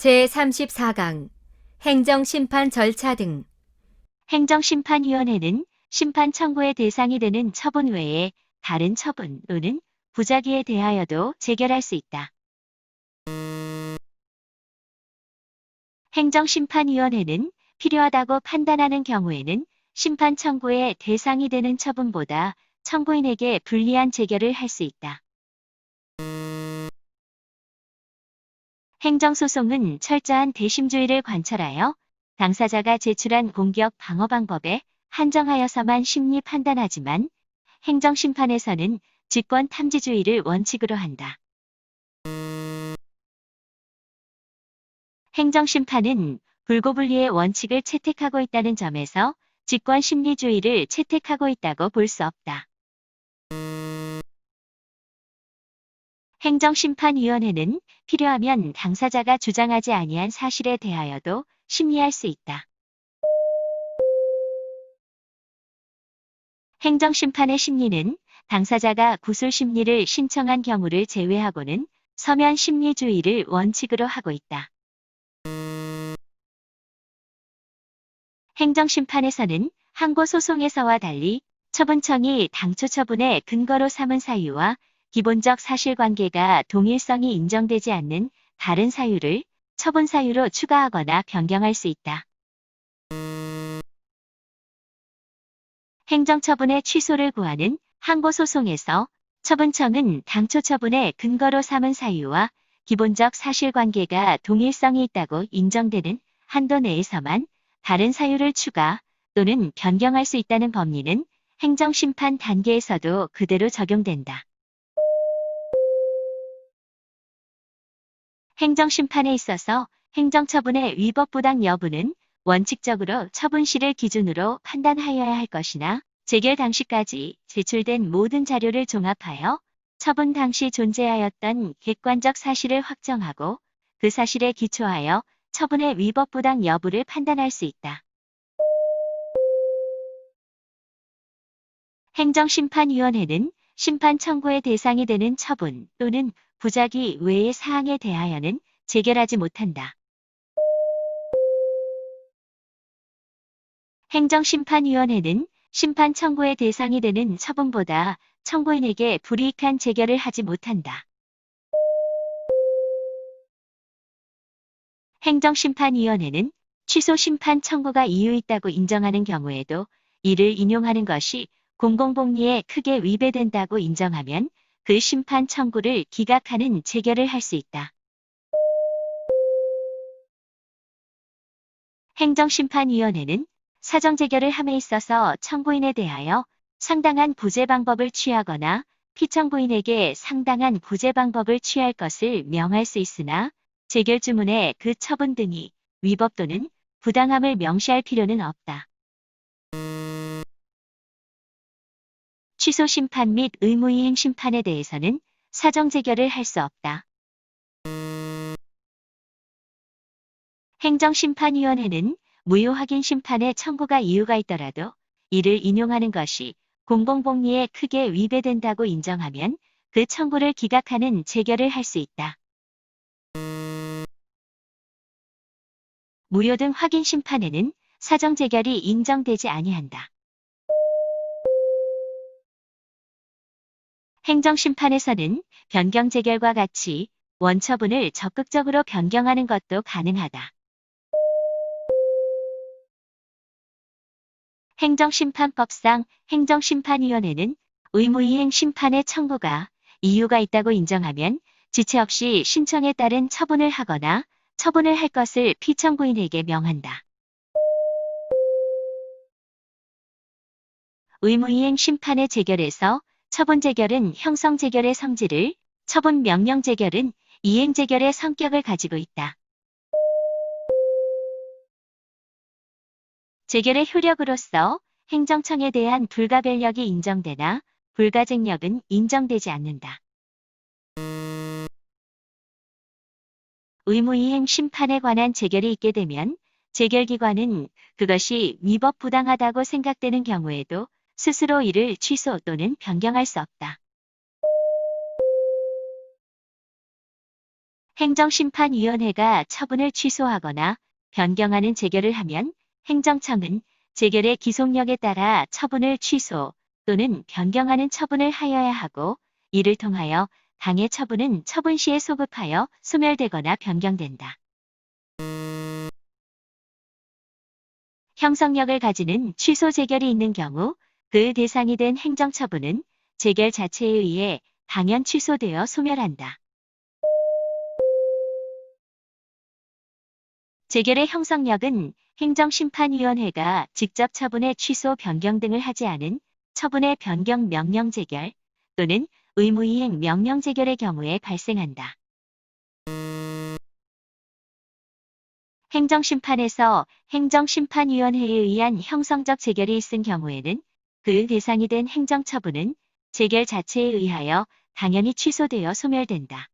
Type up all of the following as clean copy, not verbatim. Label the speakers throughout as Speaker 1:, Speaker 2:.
Speaker 1: 제34강 행정심판 절차 등
Speaker 2: 행정심판위원회는 심판 청구의 대상이 되는 처분 외에 다른 처분 또는 부작위에 대하여도 재결할 수 있다. 행정심판위원회는 필요하다고 판단하는 경우에는 심판 청구의 대상이 되는 처분보다 청구인에게 불리한 재결을 할 수 있다. 행정소송은 철저한 대심주의를 관철하여 당사자가 제출한 공격 방어 방법에 한정하여서만 심리 판단하지만 행정심판에서는 직권 탐지주의를 원칙으로 한다. 행정심판은 불고불리의 원칙을 채택하고 있다는 점에서 직권 심리주의를 채택하고 있다고 볼 수 없다. 행정심판위원회는 필요하면 당사자가 주장하지 아니한 사실에 대하여도 심리할 수 있다. 행정심판의 심리는 당사자가 구술심리를 신청한 경우를 제외하고는 서면심리주의를 원칙으로 하고 있다. 행정심판에서는 항고소송에서와 달리 처분청이 당초 처분의 근거로 삼은 사유와 기본적 사실관계가 동일성이 인정되지 않는 다른 사유를 처분 사유로 추가하거나 변경할 수 있다. 행정처분의 취소를 구하는 항고소송에서 처분청은 당초 처분의 근거로 삼은 사유와 기본적 사실관계가 동일성이 있다고 인정되는 한도 내에서만 다른 사유를 추가 또는 변경할 수 있다는 법리는 행정심판 단계에서도 그대로 적용된다. 행정심판에 있어서 행정처분의 위법부당 여부는 원칙적으로 처분시를 기준으로 판단하여야 할 것이나 재결 당시까지 제출된 모든 자료를 종합하여 처분 당시 존재하였던 객관적 사실을 확정하고 그 사실에 기초하여 처분의 위법부당 여부를 판단할 수 있다. 행정심판위원회는 심판 청구의 대상이 되는 처분 또는 부작위 외의 사항에 대하여는 재결하지 못한다. 행정심판위원회는 심판 청구의 대상이 되는 처분보다 청구인에게 불이익한 재결을 하지 못한다. 행정심판위원회는 취소 심판 청구가 이유 있다고 인정하는 경우에도 이를 인용하는 것이 공공복리에 크게 위배된다고 인정하면 그 심판 청구를 기각하는 재결을 할 수 있다. 행정심판위원회는 사정재결을 함에 있어서 청구인에 대하여 상당한 구제 방법을 취하거나 피청구인에게 상당한 구제 방법을 취할 것을 명할 수 있으나 재결주문에 그 처분 등이 위법 또는 부당함을 명시할 필요는 없다. 취소 심판 및 의무이행 심판에 대해서는 사정재결을 할 수 없다. 행정심판위원회는 무효 확인 심판의 청구가 이유가 있더라도 이를 인용하는 것이 공공복리에 크게 위배된다고 인정하면 그 청구를 기각하는 재결을 할 수 있다. 무효 등 확인 심판에는 사정재결이 인정되지 아니한다. 행정심판에서는 변경재결과 같이 원처분을 적극적으로 변경하는 것도 가능하다. 행정심판법상 행정심판위원회는 의무이행 심판의 청구가 이유가 있다고 인정하면 지체 없이 신청에 따른 처분을 하거나 처분을 할 것을 피청구인에게 명한다. 의무이행 심판의 재결에서 처분재결은 형성재결의 성질을, 처분명령재결은 이행재결의 성격을 가지고 있다. 재결의 효력으로서 행정청에 대한 불가별력이 인정되나 불가쟁력은 인정되지 않는다. 의무이행 심판에 관한 재결이 있게 되면 재결기관은 그것이 위법부당하다고 생각되는 경우에도 스스로 이를 취소 또는 변경할 수 없다. 행정심판위원회가 처분을 취소하거나 변경하는 재결을 하면 행정청은 재결의 기속력에 따라 처분을 취소 또는 변경하는 처분을 하여야 하고, 이를 통하여 당의 처분은 처분 시에 소급하여 소멸되거나 변경된다. 형성력을 가지는 취소 재결이 있는 경우 그 대상이 된 행정처분은 재결 자체에 의해 당연 취소되어 소멸한다. 재결의 형성력은 행정심판위원회가 직접 처분의 취소, 변경 등을 하지 않은 처분의 변경 명령 재결 또는 의무이행 명령 재결의 경우에 발생한다. 행정심판에서 행정심판위원회에 의한 형성적 재결이 있은 경우에는 그 대상이 된 행정처분은 재결 자체에 의하여 당연히 취소되어 소멸된다.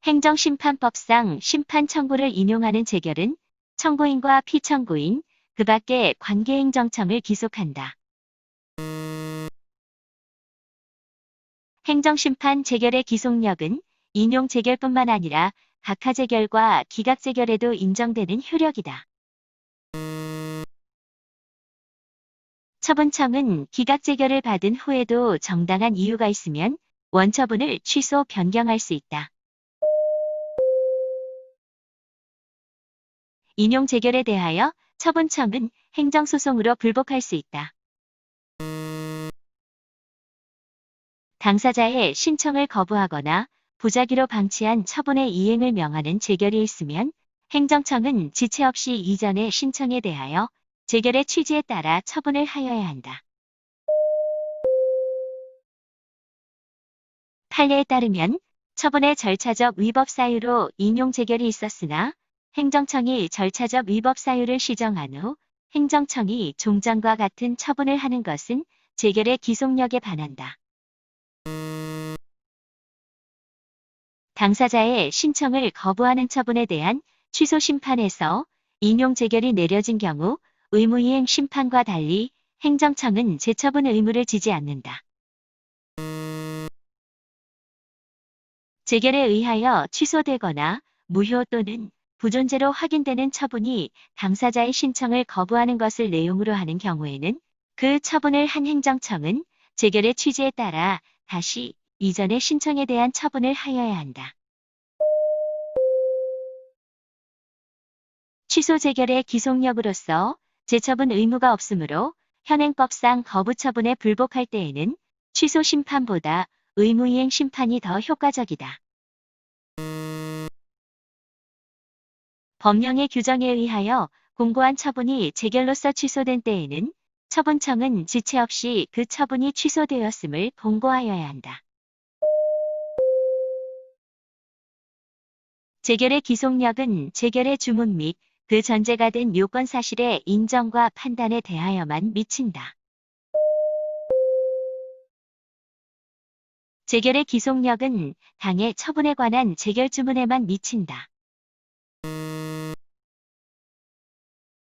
Speaker 2: 행정심판법상 심판 청구를 인용하는 재결은 청구인과 피청구인, 그 밖의 관계행정청을 기속한다. 행정심판 재결의 기속력은 인용 재결뿐만 아니라 각하 재결과 기각 재결에도 인정되는 효력이다. 처분청은 기각 재결을 받은 후에도 정당한 이유가 있으면 원처분을 취소, 변경할 수 있다. 인용 재결에 대하여 처분청은 행정소송으로 불복할 수 있다. 당사자의 신청을 거부하거나 부작위로 방치한 처분의 이행을 명하는 재결이 있으면 행정청은 지체 없이 이전의 신청에 대하여 재결의 취지에 따라 처분을 하여야 한다. 판례에 따르면 처분의 절차적 위법 사유로 인용 재결이 있었으나 행정청이 절차적 위법 사유를 시정한 후 행정청이 종전과 같은 처분을 하는 것은 재결의 기속력에 반한다. 당사자의 신청을 거부하는 처분에 대한 취소 심판에서 인용 재결이 내려진 경우 의무이행 심판과 달리 행정청은 재처분 의무를 지지 않는다. 재결에 의하여 취소되거나 무효 또는 부존재로 확인되는 처분이 당사자의 신청을 거부하는 것을 내용으로 하는 경우에는 그 처분을 한 행정청은 재결의 취지에 따라 다시 이전의 신청에 대한 처분을 하여야 한다. 취소 재결의 기속력으로서 재처분 의무가 없으므로 현행법상 거부 처분에 불복할 때에는 취소 심판보다 의무이행 심판이 더 효과적이다. 법령의 규정에 의하여 공고한 처분이 재결로서 취소된 때에는 처분청은 지체 없이 그 처분이 취소되었음을 공고하여야 한다. 재결의 기속력은 재결의 주문 및 그 전제가 된 요건 사실의 인정과 판단에 대하여만 미친다. 재결의 기속력은 당의 처분에 관한 재결 주문에만 미친다.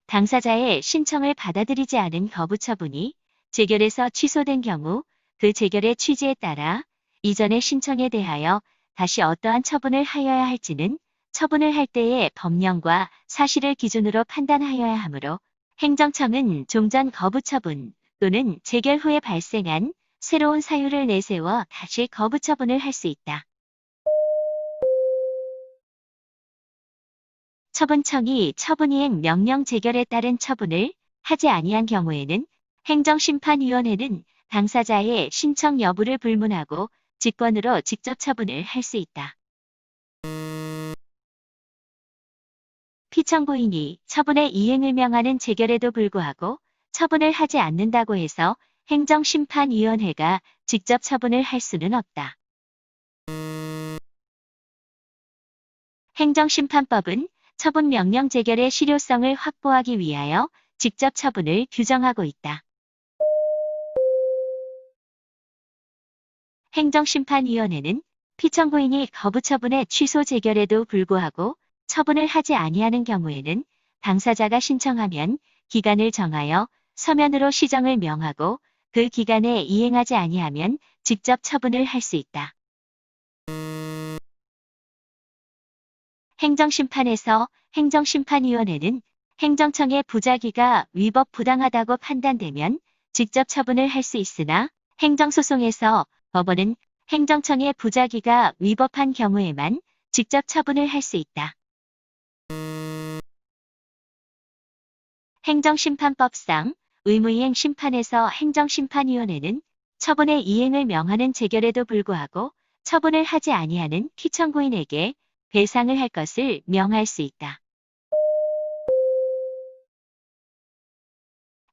Speaker 2: 당사자의 신청을 받아들이지 않은 거부 처분이 재결에서 취소된 경우 그 재결의 취지에 따라 이전의 신청에 대하여 다시 어떠한 처분을 하여야 할지는 처분을 할 때의 법령과 사실을 기준으로 판단하여야 하므로 행정청은 종전 거부 처분 또는 재결 후에 발생한 새로운 사유를 내세워 다시 거부 처분을 할 수 있다. 처분청이 처분이행 명령 재결에 따른 처분을 하지 아니한 경우에는 행정심판위원회는 당사자의 신청 여부를 불문하고 직권으로 직접 처분을 할 수 있다. 피청구인이 처분의 이행을 명하는 재결에도 불구하고 처분을 하지 않는다고 해서 행정심판위원회가 직접 처분을 할 수는 없다. 행정심판법은 처분 명령 재결의 실효성을 확보하기 위하여 직접 처분을 규정하고 있다. 행정심판위원회는 피청구인이 거부 처분의 취소 재결에도 불구하고 처분을 하지 아니하는 경우에는 당사자가 신청하면 기간을 정하여 서면으로 시정을 명하고 그 기간에 이행하지 아니하면 직접 처분을 할 수 있다. 행정심판에서 행정심판위원회는 행정청의 부작위가 위법 부당하다고 판단되면 직접 처분을 할 수 있으나 행정소송에서 법원은 행정청의 부작위가 위법한 경우에만 직접 처분을 할 수 있다. 행정심판법상 의무이행 심판에서 행정심판위원회는 처분의 이행을 명하는 재결에도 불구하고 처분을 하지 아니하는 피청구인에게 배상을 할 것을 명할 수 있다.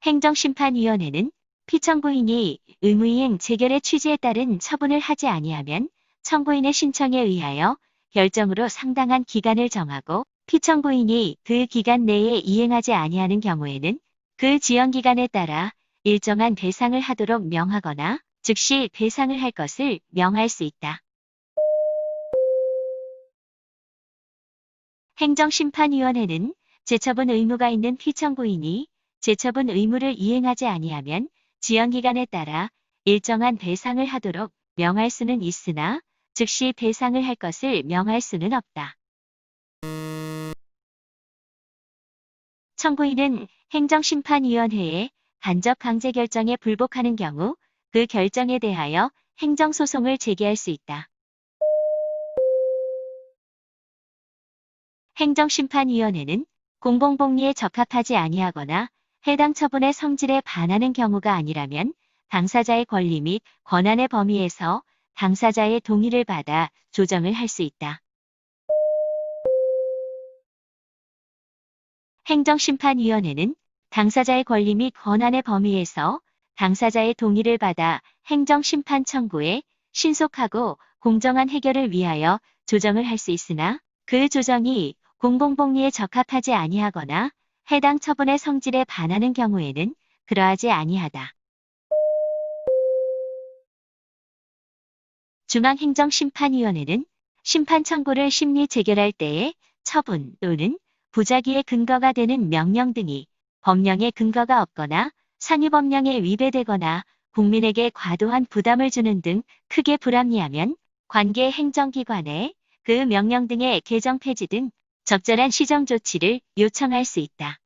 Speaker 2: 행정심판위원회는 피청구인이 의무이행 재결의 취지에 따른 처분을 하지 아니하면 청구인의 신청에 의하여 결정으로 상당한 기간을 정하고 피청구인이 그 기간 내에 이행하지 아니하는 경우에는 그 지연기간에 따라 일정한 배상을 하도록 명하거나 즉시 배상을 할 것을 명할 수 있다. 행정심판위원회는 제처분 의무가 있는 피청구인이 제처분 의무를 이행하지 아니하면 지연기간에 따라 일정한 배상을 하도록 명할 수는 있으나 즉시 배상을 할 것을 명할 수는 없다. 청구인은 행정심판위원회의 간접 강제 결정에 불복하는 경우 그 결정에 대하여 행정소송을 제기할 수 있다. 행정심판위원회는 공공복리에 적합하지 아니하거나 해당 처분의 성질에 반하는 경우가 아니라면 당사자의 권리 및 권한의 범위에서 당사자의 동의를 받아 조정을 할 수 있다. 행정심판위원회는 당사자의 권리 및 권한의 범위에서 당사자의 동의를 받아 행정심판 청구에 신속하고 공정한 해결을 위하여 조정을 할 수 있으나 그 조정이 공공복리에 적합하지 아니하거나 해당 처분의 성질에 반하는 경우에는 그러하지 아니하다. 중앙행정심판위원회는 심판 청구를 심리 재결할 때에 처분 또는 부작위의 근거가 되는 명령 등이 법령의 근거가 없거나 상위법령에 위배되거나 국민에게 과도한 부담을 주는 등 크게 불합리하면 관계 행정기관에 그 명령 등의 개정 폐지 등 적절한 시정 조치를 요청할 수 있다.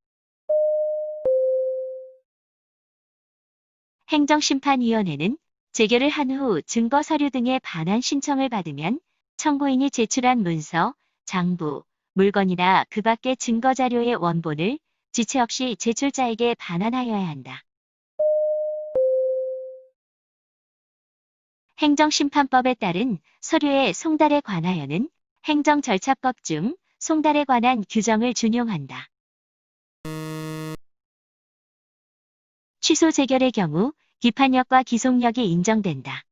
Speaker 2: 행정심판위원회는 재결을 한 후 증거 서류 등의 반환 신청을 받으면 청구인이 제출한 문서, 장부, 물건이나 그 밖의 증거 자료의 원본을 지체 없이 제출자에게 반환하여야 한다. 행정심판법에 따른 서류의 송달에 관하여는 행정절차법 중 송달에 관한 규정을 준용한다. 취소 재결의 경우 기판력과 기속력이 인정된다.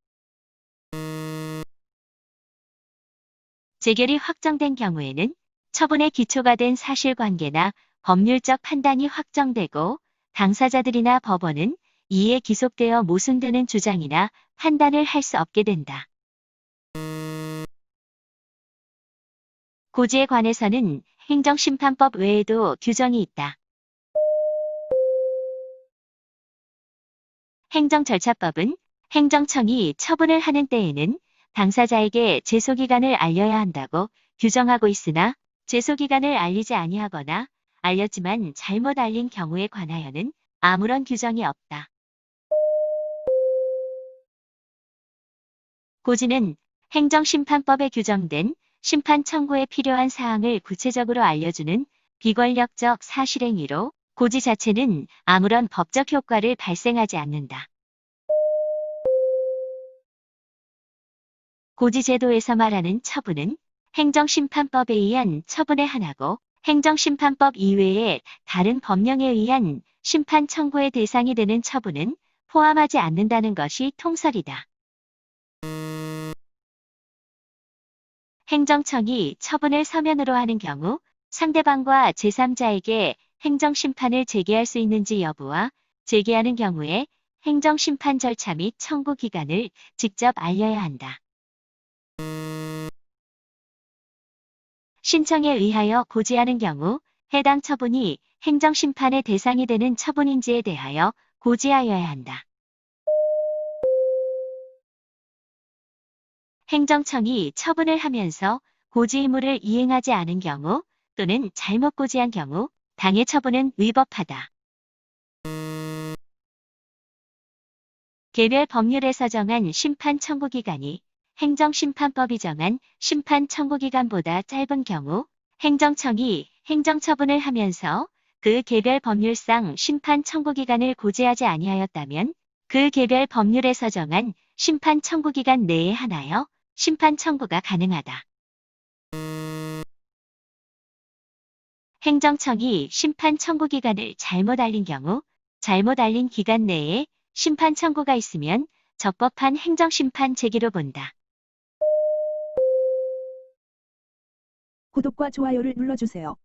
Speaker 2: 재결이 확정된 경우에는 처분의 기초가 된 사실관계나 법률적 판단이 확정되고 당사자들이나 법원은 이에 기속되어 모순되는 주장이나 판단을 할 수 없게 된다. 고지에 관해서는 행정심판법 외에도 규정이 있다. 행정절차법은 행정청이 처분을 하는 때에는 당사자에게 제소기간을 알려야 한다고 규정하고 있으나 제소기간을 알리지 아니하거나 알렸지만 잘못 알린 경우에 관하여는 아무런 규정이 없다. 고지는 행정심판법에 규정된 심판 청구에 필요한 사항을 구체적으로 알려주는 비권력적 사실행위로 고지 자체는 아무런 법적 효과를 발생하지 않는다. 고지제도에서 말하는 처분은 행정심판법에 의한 처분의 하나고 행정심판법 이외의 다른 법령에 의한 심판 청구의 대상이 되는 처분은 포함하지 않는다는 것이 통설이다. 행정청이 처분을 서면으로 하는 경우 상대방과 제3자에게 행정심판을 제기할 수 있는지 여부와 제기하는 경우에 행정심판 절차 및 청구 기간을 직접 알려야 한다. 신청에 의하여 고지하는 경우 해당 처분이 행정심판의 대상이 되는 처분인지에 대하여 고지하여야 한다. 행정청이 처분을 하면서 고지 의무를 이행하지 않은 경우 또는 잘못 고지한 경우 당해 처분은 위법하다. 개별 법률에서 정한 심판 청구 기간이 행정심판법이 정한 심판 청구 기간보다 짧은 경우 행정청이 행정처분을 하면서 그 개별 법률상 심판 청구 기간을 고지하지 아니하였다면 그 개별 법률에서 정한 심판 청구 기간 내에 한하여 심판 청구가 가능하다. 행정청이 심판 청구 기간을 잘못 알린 경우 잘못 알린 기간 내에 심판 청구가 있으면 적법한 행정심판 제기로 본다.
Speaker 3: 구독과 좋아요를 눌러주세요.